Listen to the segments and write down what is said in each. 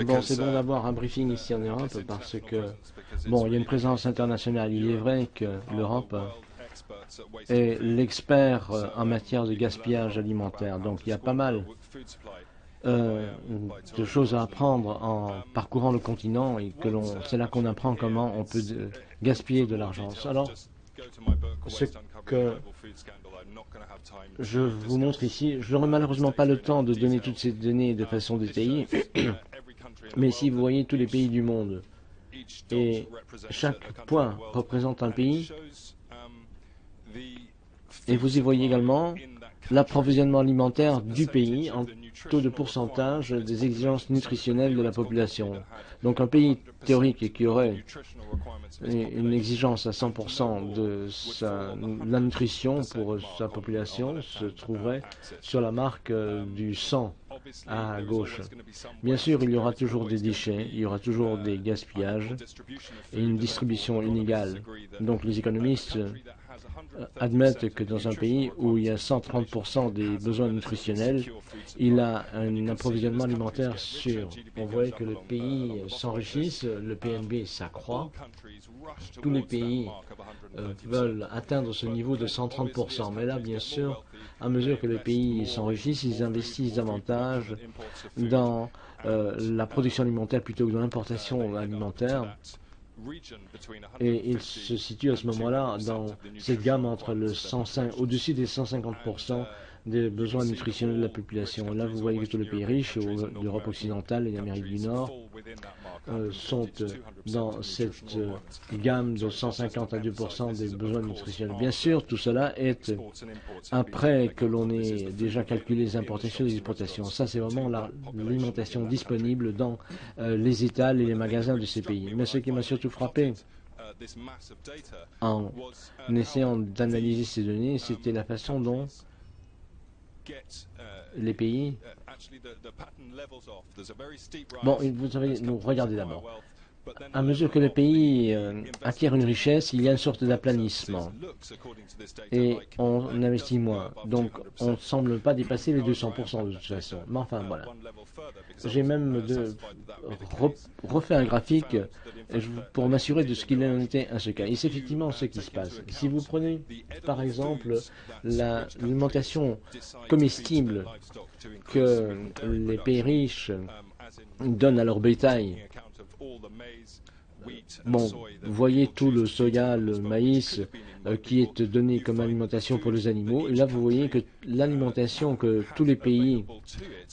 Bon, c'est bon d'avoir un briefing ici en Europe parce que, bon, il y a une présence internationale. Il est vrai que l'Europe est l'expert en matière de gaspillage alimentaire. Donc, il y a pas mal de choses à apprendre en parcourant le continent et que c'est là qu'on apprend comment on peut gaspiller de l'argent. Alors, ce que je vous montre ici, je n'aurai malheureusement pas le temps de donner toutes ces données de façon détaillée, mais si vous voyez tous les pays du monde et chaque point représente un pays, et vous y voyez également l'approvisionnement alimentaire du pays en taux de pourcentage des exigences nutritionnelles de la population. Donc un pays théorique qui aurait une exigence à 100% de la nutrition pour sa population se trouverait sur la marque du 100 à gauche. Bien sûr, il y aura toujours des déchets, il y aura toujours des gaspillages et une distribution inégale. Donc les économistes admettent que dans un pays où il y a 130% des besoins nutritionnels, il a un approvisionnement alimentaire sûr. On voit que les pays s'enrichissent, le PNB s'accroît. Tous les pays veulent atteindre ce niveau de 130%. Mais là, bien sûr, à mesure que les pays s'enrichissent, ils investissent davantage dans la production alimentaire plutôt que dans l'importation alimentaire. Et il se situe à ce moment-là dans cette gamme entre le 105, au-dessus des 150% des besoins nutritionnels de la population. Là, vous voyez que tous les pays riches, l'Europe occidentale et l'Amérique du Nord, sont dans cette gamme de 150 à 2% des besoins nutritionnels. Bien sûr, tout cela est après que l'on ait déjà calculé les importations et les exportations. Ça, c'est vraiment l'alimentation disponible dans les étals et les magasins de ces pays. Mais ce qui m'a surtout frappé en essayant d'analyser ces données, c'était la façon dont les pays... Bon, vous savez, nous regardez d'abord. À mesure que le pays acquiert une richesse, il y a une sorte d'aplanissement. Et on investit moins. Donc, on ne semble pas dépasser les 200% de toute façon. Mais enfin, voilà. J'ai même refait un graphique pour m'assurer de ce qu'il en était à ce cas. Et c'est effectivement ce qui se passe. Si vous prenez, par exemple, l'alimentation comestible que les pays riches donnent à leur bétail, bon, vous voyez tout le soya, le maïs qui est donné comme alimentation pour les animaux. Et là, vous voyez que l'alimentation que tous les pays ont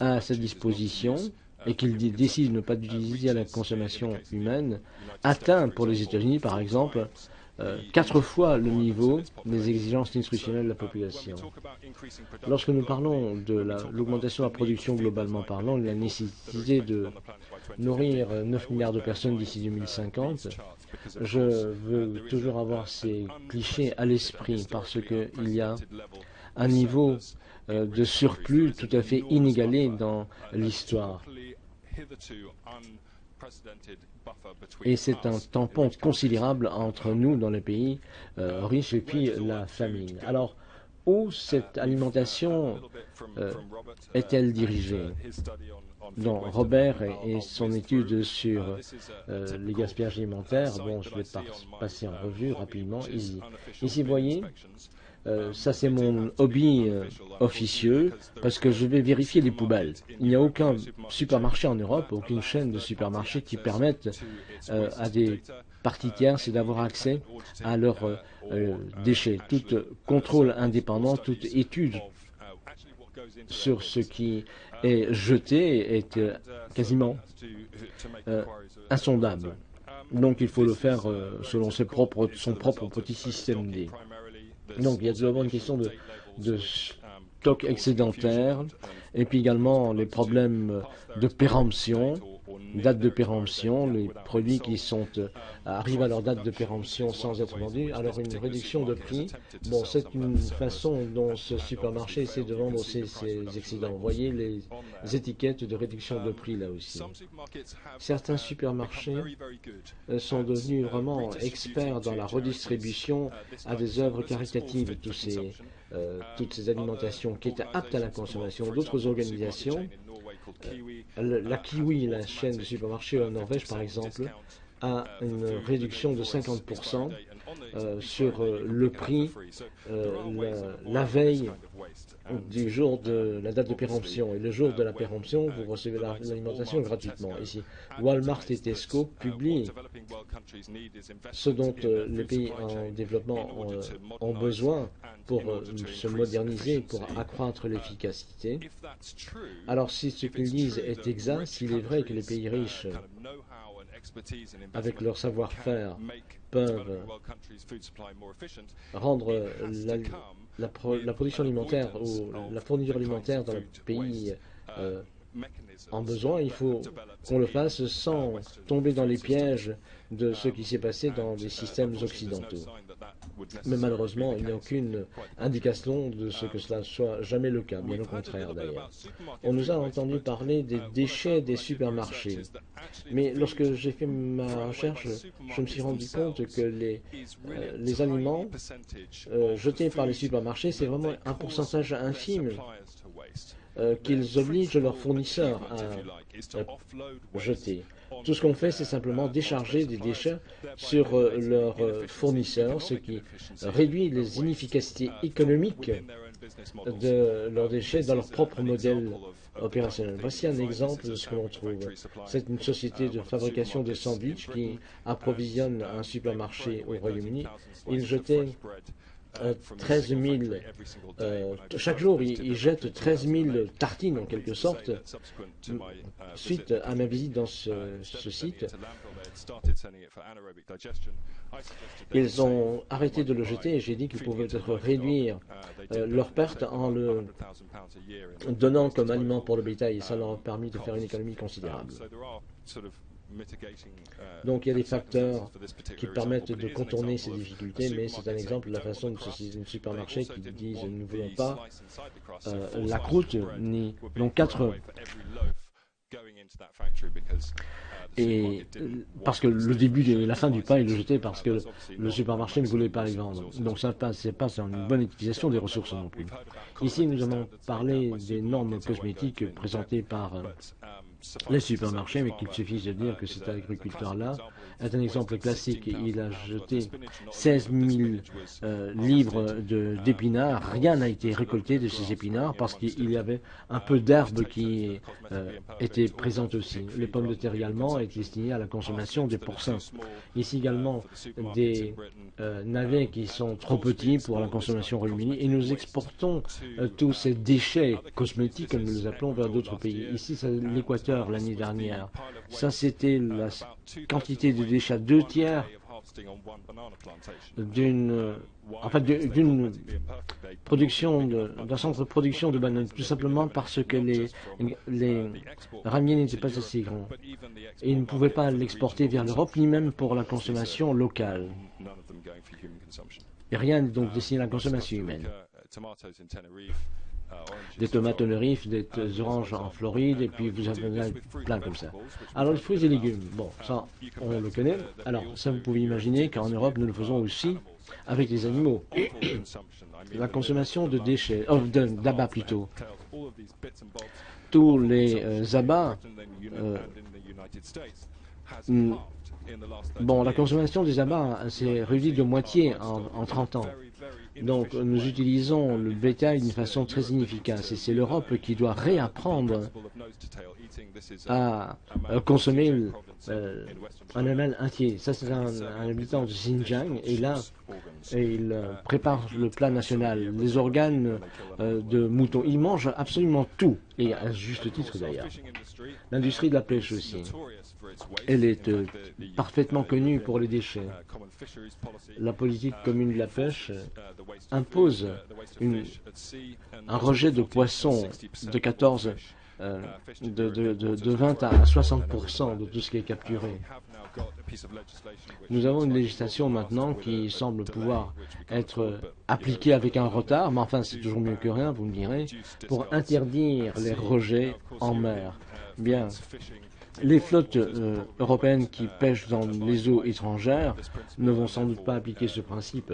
à sa disposition et qu'ils décident de ne pas utiliser à la consommation humaine, atteint pour les États-Unis, par exemple, 4 fois le niveau des exigences nutritionnelles de la population. Lorsque nous parlons de l'augmentation de la production globalement parlant, la nécessité de nourrir 9 milliards de personnes d'ici 2050, je veux toujours avoir ces clichés à l'esprit parce qu'il y a un niveau de surplus tout à fait inégalé dans l'histoire. Et c'est un tampon considérable entre nous dans les pays riches et puis la famine. Alors, où cette alimentation est-elle dirigée? Dans Robert et son étude sur les gaspillages alimentaires, bon, je vais passer en revue rapidement. Ici, vous voyez, ça c'est mon hobby officieux parce que je vais vérifier les poubelles. Il n'y a aucun supermarché en Europe, aucune chaîne de supermarchés qui permette à des parties tierces d'avoir accès à leurs déchets. Tout contrôle indépendant, toute étude sur ce qui est jeté est quasiment insondable. Donc il faut le faire selon son propre petit système D. Donc il y a d'abord une question de stock excédentaire et puis également les problèmes de péremption, date de péremption, les produits qui arrivent à leur date de péremption sans être vendus. Alors une réduction de prix, bon, c'est une façon dont ce supermarché essaie de vendre ses excédents. Vous voyez les étiquettes de réduction de prix là aussi. Certains supermarchés sont devenus vraiment experts dans la redistribution à des œuvres caritatives, toutes ces alimentations qui étaient aptes à la consommation. D'autres organisations la Kiwi, la chaîne de supermarchés en Norvège par exemple, a une réduction de 50% sur le prix la veille du jour de la date de péremption. Et le jour de la péremption, vous recevez l'alimentation gratuitement. Ici, Walmart et Tesco publient ce dont les pays en développement ont besoin pour se moderniser, pour accroître l'efficacité. Alors si ce qu'ils disent est exact, s'il est vrai que les pays riches, avec leur savoir-faire, peuvent rendre la production alimentaire ou la fourniture alimentaire dans le pays en besoin, il faut qu'on le fasse sans tomber dans les pièges de ce qui s'est passé dans les systèmes occidentaux. Mais malheureusement, il n'y a aucune indication de ce que cela soit jamais le cas, bien au contraire d'ailleurs. On nous a entendu parler des déchets des supermarchés. Mais lorsque j'ai fait ma recherche, je me suis rendu compte que les aliments jetés par les supermarchés, c'est vraiment un pourcentage infime qu'ils obligent leurs fournisseurs à jeter. Tout ce qu'on fait, c'est simplement décharger des déchets sur leurs fournisseurs, ce qui réduit les inefficacités économiques de leurs déchets dans leur propre modèle opérationnel. Voici un exemple de ce que l'on trouve. C'est une société de fabrication de sandwichs qui approvisionne un supermarché au Royaume-Uni. Ils jetaient 13 000, chaque jour, ils jettent 13 000 tartines en quelque sorte. Suite à ma visite dans ce site, ils ont arrêté de le jeter et j'ai dit qu'ils pouvaient peut-être réduire leurs pertes en le donnant comme aliment pour le bétail et ça leur a permis de faire une économie considérable. Donc il y a des facteurs qui permettent de contourner ces difficultés, mais c'est un exemple de la façon de ces supermarchés qui disent nous ne voulons pas la croûte, ni non 4 et parce que le début et la fin du pain, ils le jetaient parce que le supermarché ne voulait pas les vendre. Donc ça c'est pas une bonne utilisation des ressources non plus. Ici, nous avons parlé des normes cosmétiques présentées par les supermarchés, mais qu'il suffise de dire que cet agriculteur-là est un exemple classique. Il a jeté 16 000 livres d'épinards. Rien n'a été récolté de ces épinards parce qu'il y avait un peu d'herbe qui était présente aussi. Les pommes de terre également étaient destinées à la consommation des porcins. Ici également des navets qui sont trop petits pour la consommation au Royaume-Uni et nous exportons tous ces déchets cosmétiques, comme nous les appelons, vers d'autres pays. Ici, c'est l'Équateur l'année dernière. Ça, c'était la quantité de déchets, 2 tiers d'une production d'un centre de production de bananes, tout simplement parce que les ramiers n'étaient pas assez grands. Et ils ne pouvaient pas l'exporter vers l'Europe, ni même pour la consommation locale. Et rien n'est donc destiné à la consommation humaine. Des tomates au Tenerife, des oranges en Floride, et puis vous avez plein comme ça. Alors les fruits et légumes, bon, ça on le connaît. Alors ça vous pouvez imaginer qu'en Europe nous le faisons aussi avec les animaux. La consommation de déchets, d'abats plutôt. Tous les abats, bon, la consommation des abats s'est réduite de moitié en 30 ans. Donc nous utilisons le bétail d'une façon très inefficace et c'est l'Europe qui doit réapprendre à consommer un animal entier. Ça c'est un habitant de Xinjiang et là il prépare le plat national, les organes de mouton. Il mange absolument tout et à juste titre d'ailleurs. L'industrie de la pêche aussi. Elle est parfaitement connue pour les déchets. La politique commune de la pêche impose un rejet de poissons de 20 à 60% de tout ce qui est capturé. Nous avons une législation maintenant qui semble pouvoir être appliquée avec un retard, mais enfin c'est toujours mieux que rien, vous me direz, pour interdire les rejets en mer. Bien, Les flottes européennes qui pêchent dans les eaux étrangères ne vont sans doute pas appliquer ce principe.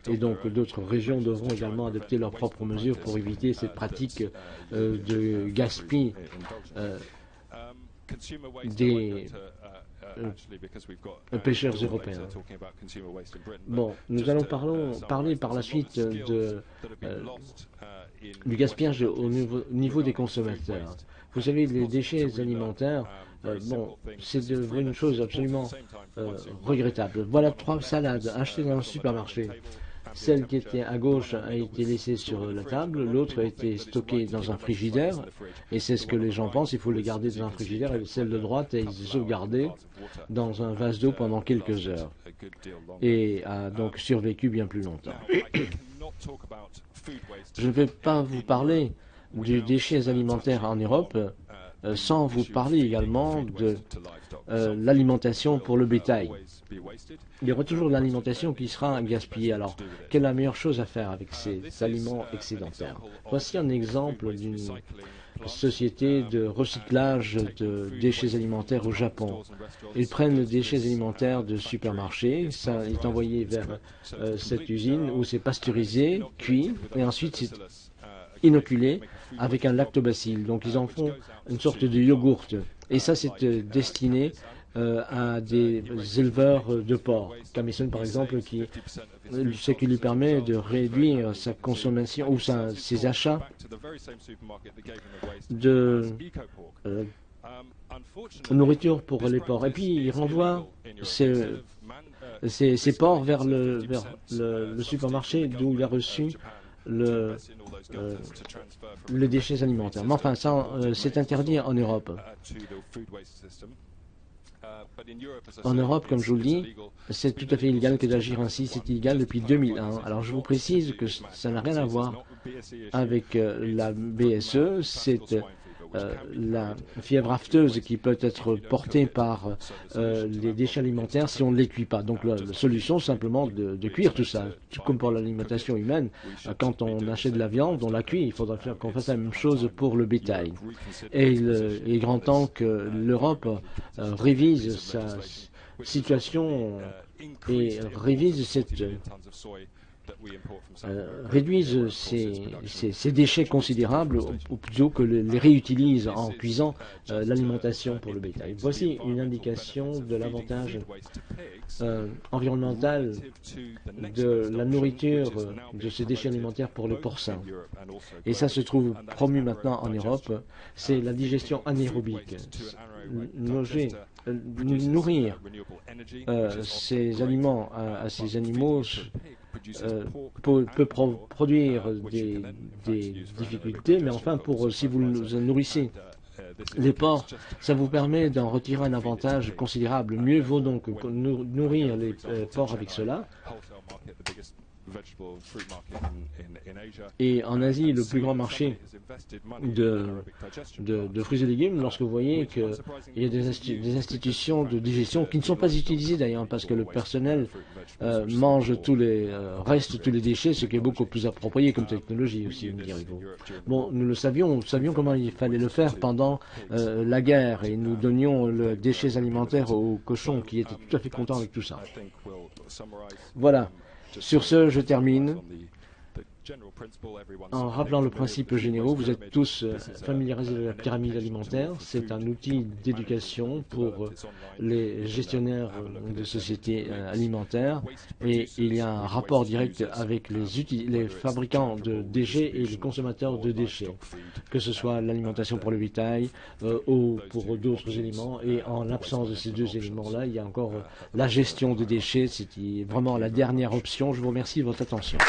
Et donc d'autres régions devront également adopter leurs propres mesures pour éviter cette pratique de gaspillage des pêcheurs européens. Bon, nous allons parler par la suite du gaspillage au niveau des consommateurs. Vous savez, les déchets alimentaires, bon, c'est devenu une chose absolument regrettable. Voilà 3 salades achetées dans un supermarché. Celle qui était à gauche a été laissée sur la table, l'autre a été stockée dans un frigidaire, et c'est ce que les gens pensent, il faut les garder dans un frigidaire, et celle de droite est sauvegardée dans un vase d'eau pendant quelques heures, et a donc survécu bien plus longtemps. Je ne vais pas vous parler du déchets alimentaires en Europe, sans vous parler également de l'alimentation pour le bétail. Il y aura toujours de l'alimentation qui sera gaspillée. Alors, quelle est la meilleure chose à faire avec ces aliments excédentaires? Voici un exemple d'une société de recyclage de déchets alimentaires au Japon. Ils prennent les déchets alimentaires de supermarchés, ça est envoyé vers cette usine où c'est pasteurisé, cuit, et ensuite c'est inoculé avec un lactobacille. Donc ils en font une sorte de yogourt. Et ça, c'est destiné à des éleveurs de porc. Camison, par exemple, ce qui lui permet de réduire sa consommation ou ses achats de nourriture pour les porcs. Et puis, il renvoie ces porcs vers le supermarché d'où il a reçu les déchets alimentaires. Mais enfin, ça, c'est interdit en Europe. En Europe, comme je vous le dis, c'est tout à fait illégal que d'agir ainsi. C'est illégal depuis 2001. Alors, je vous précise que ça n'a rien à voir avec la BSE. C'est la fièvre afteuse qui peut être portée par les déchets alimentaires si on ne les cuit pas. Donc la solution, simplement de cuire tout ça. Tout comme pour l'alimentation humaine, quand on achète de la viande, on la cuit. Il faudra qu'on fasse la même chose pour le bétail. Et il est grand temps que l'Europe révise sa situation et révise réduisent ces déchets considérables ou plutôt que les réutilisent en cuisant l'alimentation pour le bétail. Voici une indication de l'avantage environnemental de la nourriture de ces déchets alimentaires pour les porcins. Et ça se trouve promu maintenant en Europe, c'est la digestion anaérobique. Nourrir ces aliments à ces animaux peut produire des difficultés, mais enfin, si vous nourrissez les porcs, ça vous permet d'en retirer un avantage considérable. Mieux vaut donc nourrir les porcs avec cela. Et en Asie, le plus grand marché de fruits et légumes, lorsque vous voyez qu'il y a des institutions de digestion qui ne sont pas utilisées d'ailleurs, parce que le personnel mange tous les déchets, ce qui est beaucoup plus approprié comme technologie aussi, me direz-vous. Bon, nous savions comment il fallait le faire pendant la guerre, et nous donnions le déchets alimentaires aux cochons qui étaient tout à fait contents avec tout ça. Voilà. Sur ce, je termine en rappelant le principe général. Vous êtes tous familiarisés de la pyramide alimentaire. C'est un outil d'éducation pour les gestionnaires de sociétés alimentaires, et il y a un rapport direct avec les fabricants de déchets et les consommateurs de déchets, que ce soit l'alimentation pour le bétail ou pour d'autres éléments. Et en l'absence de ces deux éléments-là, il y a encore la gestion des déchets. C'est vraiment la dernière option. Je vous remercie de votre attention.